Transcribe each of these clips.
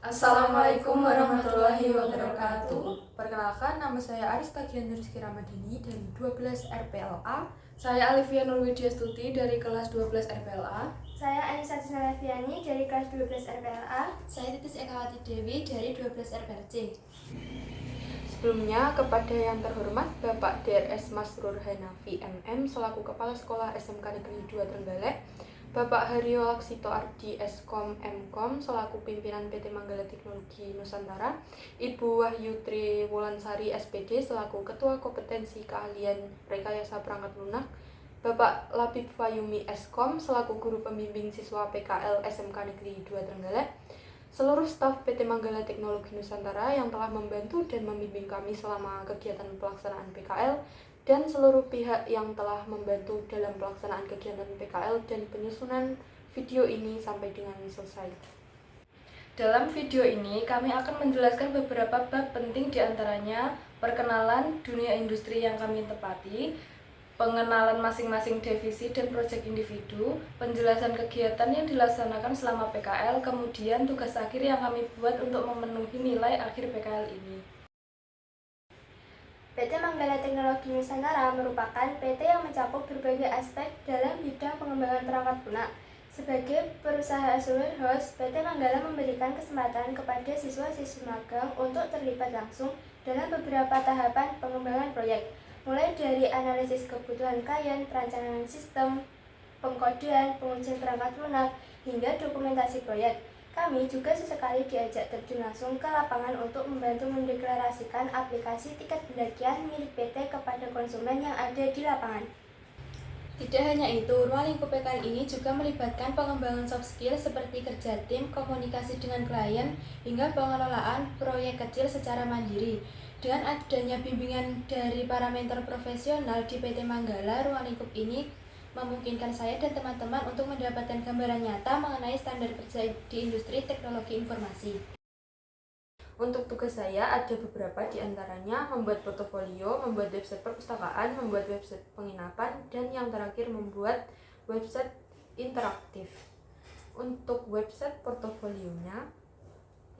Assalamualaikum warahmatullahi wabarakatuh. Perkenalkan, nama saya Arista Gianur Rizky Ramadhani dari 12 RPLA. Saya Alivia Nurwidyastuti dari kelas 12 RPLA. Saya Anissa Tisnalaviani dari kelas 12 RPLA. Saya Titis Ekawati Dewi dari 12 RPLC. Sebelumnya, kepada yang terhormat Bapak DRS Masrur Hanafi MM selaku Kepala Sekolah SMK Negeri 2 Trenggalek, Bapak Haryo Laksito Ardi Eskom Mkom selaku pimpinan PT Manggala Teknologi Nusantara, Ibu Wahyu Tri Wulansari SPD selaku Ketua Kompetensi Keahlian Rekayasa Perangkat Lunak, Bapak Labib Fayumi Eskom selaku Guru Pembimbing Siswa PKL SMK Negeri 2 Trenggalek, seluruh staf PT Manggala Teknologi Nusantara yang telah membantu dan membimbing kami selama kegiatan pelaksanaan PKL, dan seluruh pihak yang telah membantu dalam pelaksanaan kegiatan PKL dan penyusunan video ini sampai dengan selesai. Dalam video ini, kami akan menjelaskan beberapa bab penting diantaranya perkenalan dunia industri yang kami tepati, pengenalan masing-masing divisi dan proyek individu, penjelasan kegiatan yang dilaksanakan selama PKL, kemudian tugas akhir yang kami buat untuk memenuhi nilai akhir PKL ini. PT Manggala Teknologi Nusantara merupakan PT yang mencakup berbagai aspek dalam bidang pengembangan perangkat lunak. Sebagai perusahaan asuransi host, PT Manggala memberikan kesempatan kepada siswa-siswi magang untuk terlibat langsung dalam beberapa tahapan pengembangan proyek, mulai dari analisis kebutuhan klien, perencanaan sistem, pengkodean, pengujian perangkat lunak, hingga dokumentasi proyek. Kami juga sesekali diajak terjun langsung ke lapangan untuk membantu mendeklarasikan aplikasi tiket pendakian milik PT kepada konsumen yang ada di lapangan. Tidak hanya itu, ruang lingkup PKL ini juga melibatkan pengembangan soft skill seperti kerja tim, komunikasi dengan klien, hingga pengelolaan proyek kecil secara mandiri. Dengan adanya bimbingan dari para mentor profesional di PT Manggala, ruang lingkup ini memungkinkan saya dan teman-teman untuk mendapatkan gambaran nyata mengenai standar kerja di industri teknologi informasi. Untuk tugas saya ada beberapa diantaranya membuat portofolio, membuat website perpustakaan, membuat website penginapan, dan yang terakhir membuat website interaktif. Untuk website portofolionya,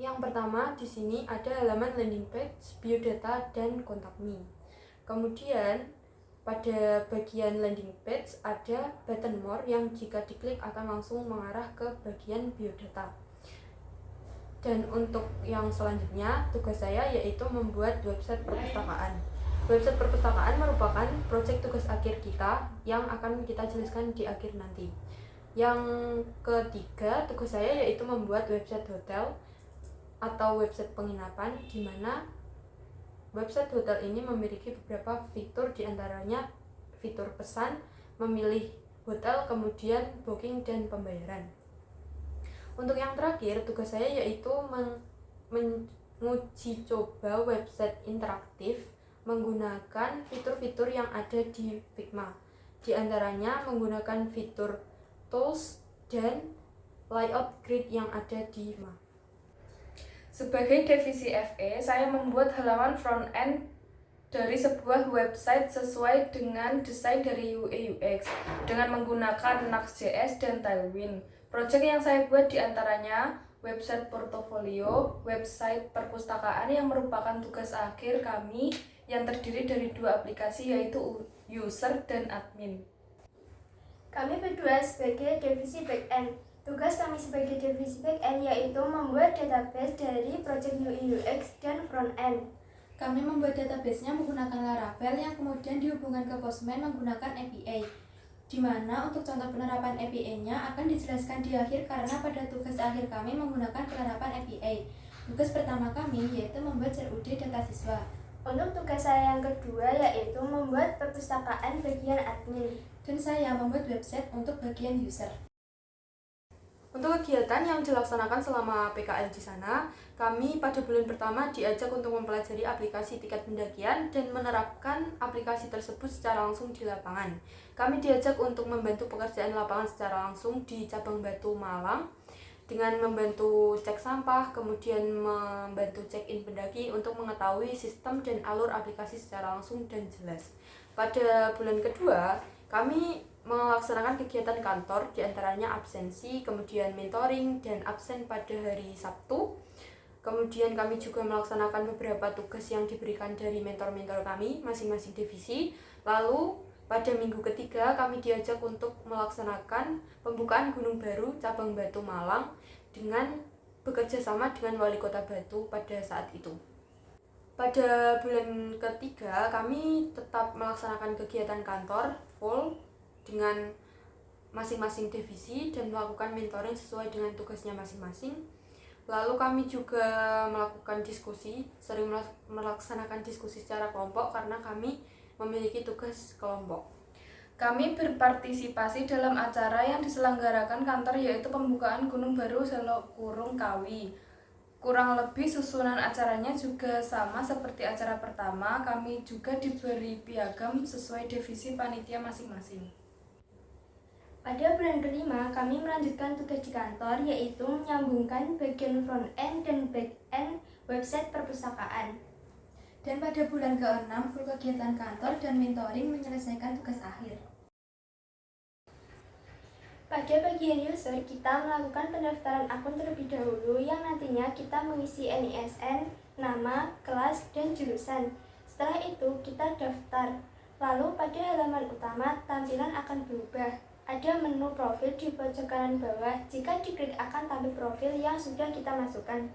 yang pertama di sini ada halaman landing page, biodata, dan kontak me. Kemudian pada bagian landing page ada button more yang jika diklik akan langsung mengarah ke bagian biodata. Dan untuk yang selanjutnya, tugas saya yaitu membuat website perpustakaan. Website perpustakaan merupakan proyek tugas akhir kita yang akan kita jelaskan di akhir nanti. Yang ketiga, tugas saya yaitu membuat website hotel atau website penginapan, di mana website hotel ini memiliki beberapa fitur, diantaranya fitur pesan, memilih hotel, kemudian booking, dan pembayaran. Untuk yang terakhir, tugas saya yaitu menguji coba website interaktif menggunakan fitur-fitur yang ada di Figma. Di antaranya menggunakan fitur tools dan layout grid yang ada di Figma. Sebagai divisi FE, saya membuat halaman front-end dari sebuah website sesuai dengan desain dari UI UX dengan menggunakan Nuxt.js dan Tailwind. Proyek yang saya buat diantaranya website portofolio, website perpustakaan yang merupakan tugas akhir kami yang terdiri dari dua aplikasi yaitu user dan admin. Kami berdua sebagai divisi back-end. Tugas kami sebagai divisi back-end yaitu membuat database dari proyek UI UX dan front-end. Kami membuat database-nya menggunakan Laravel yang kemudian dihubungkan ke Postman menggunakan API, di mana untuk contoh penerapan API-nya akan dijelaskan di akhir karena pada tugas akhir kami menggunakan penerapan API. Tugas pertama kami yaitu membuat CRUD data siswa. Untuk tugas saya yang kedua yaitu membuat perpustakaan bagian admin. Dan saya membuat website untuk bagian user. Untuk kegiatan yang dilaksanakan selama PKL di sana, kami pada bulan pertama diajak untuk mempelajari aplikasi tiket pendakian dan menerapkan aplikasi tersebut secara langsung di lapangan. Kami diajak untuk membantu pekerjaan lapangan secara langsung di cabang Batu Malang dengan membantu cek sampah, kemudian membantu check-in pendaki untuk mengetahui sistem dan alur aplikasi secara langsung dan jelas. Pada bulan kedua, kami melaksanakan kegiatan kantor, diantaranya absensi, kemudian mentoring, dan absen pada hari Sabtu. Kemudian kami juga melaksanakan beberapa tugas yang diberikan dari mentor-mentor kami, masing-masing divisi. Lalu pada minggu ketiga kami diajak untuk melaksanakan pembukaan Gunung Baru cabang Batu Malang dengan bekerja sama dengan Wali Kota Batu pada saat itu. Pada bulan ketiga kami tetap melaksanakan kegiatan kantor full dengan masing-masing divisi dan melakukan mentoring sesuai dengan tugasnya masing-masing. Lalu kami juga melakukan diskusi, sering melaksanakan diskusi secara kelompok karena kami memiliki tugas kelompok. Kami berpartisipasi dalam acara yang diselenggarakan kantor, yaitu pembukaan Gunung Baru Selok Kurung Kawi. Kurang lebih susunan acaranya juga sama seperti acara pertama. Kami juga diberi piagam sesuai divisi panitia masing-masing. Pada bulan kelima, kami melanjutkan tugas di kantor, yaitu menyambungkan bagian front-end dan back-end website perpustakaan. Dan pada bulan ke-6, full kegiatan kantor dan mentoring menyelesaikan tugas akhir. Pada bagian user, kita melakukan pendaftaran akun terlebih dahulu yang nantinya kita mengisi NISN, nama, kelas, dan jurusan. Setelah itu, kita daftar. Lalu pada halaman utama, tampilan akan berubah. Ada menu profil di pojok kanan bawah. Jika diklik akan tampil profil yang sudah kita masukkan.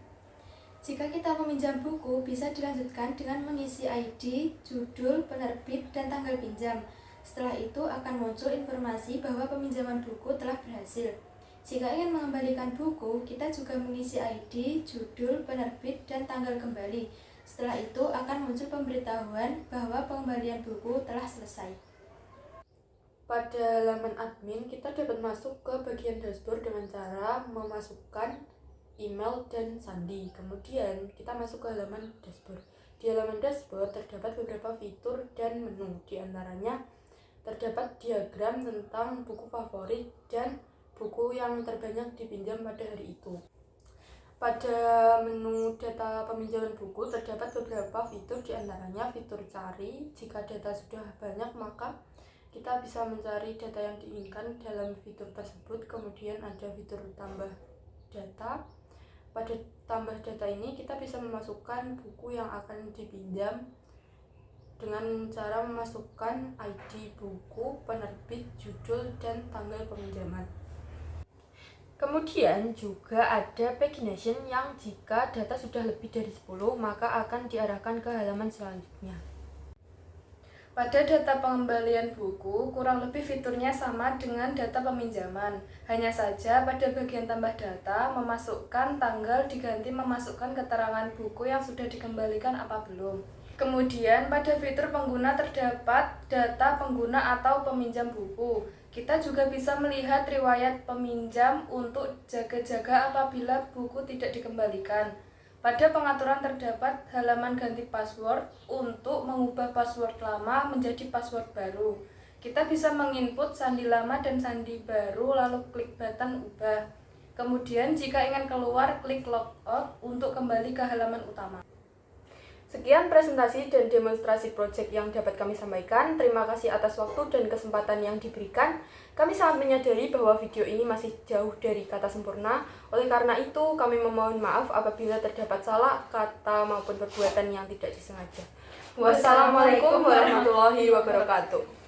Jika kita meminjam buku, bisa dilanjutkan dengan mengisi ID, judul, penerbit, dan tanggal pinjam. Setelah itu akan muncul informasi bahwa peminjaman buku telah berhasil. Jika ingin mengembalikan buku, kita juga mengisi ID, judul, penerbit, dan tanggal kembali. Setelah itu akan muncul pemberitahuan bahwa pengembalian buku telah selesai. Pada halaman admin, kita dapat masuk ke bagian dashboard dengan cara memasukkan email dan sandi. Kemudian kita masuk ke halaman dashboard. Di halaman dashboard terdapat beberapa fitur dan menu. Di antaranya terdapat diagram tentang buku favorit dan buku yang terbanyak dipinjam pada hari itu. Pada menu data peminjaman buku terdapat beberapa fitur, di antaranya fitur cari. Jika data sudah banyak, maka kita bisa mencari data yang diinginkan dalam fitur tersebut. Kemudian ada fitur tambah data. Pada tambah data ini kita bisa memasukkan buku yang akan dipinjam dengan cara memasukkan ID buku, penerbit, judul, dan tanggal peminjaman. Kemudian juga ada pagination yang jika data sudah lebih dari 10 maka akan diarahkan ke halaman selanjutnya. Pada data pengembalian buku, kurang lebih fiturnya sama dengan data peminjaman. Hanya saja pada bagian tambah data, memasukkan tanggal diganti memasukkan keterangan buku yang sudah dikembalikan apa belum. Kemudian pada fitur pengguna terdapat data pengguna atau peminjam buku. Kita juga bisa melihat riwayat peminjam untuk jaga-jaga apabila buku tidak dikembalikan. Pada pengaturan terdapat halaman ganti password untuk mengubah password lama menjadi password baru. Kita bisa menginput sandi lama dan sandi baru lalu klik button ubah. Kemudian jika ingin keluar, klik logout untuk kembali ke halaman utama. Sekian presentasi dan demonstrasi proyek yang dapat kami sampaikan. Terima kasih atas waktu dan kesempatan yang diberikan. Kami sangat menyadari bahwa video ini masih jauh dari kata sempurna. Oleh karena itu, kami memohon maaf apabila terdapat salah kata maupun perbuatan yang tidak disengaja. Wassalamualaikum warahmatullahi wabarakatuh.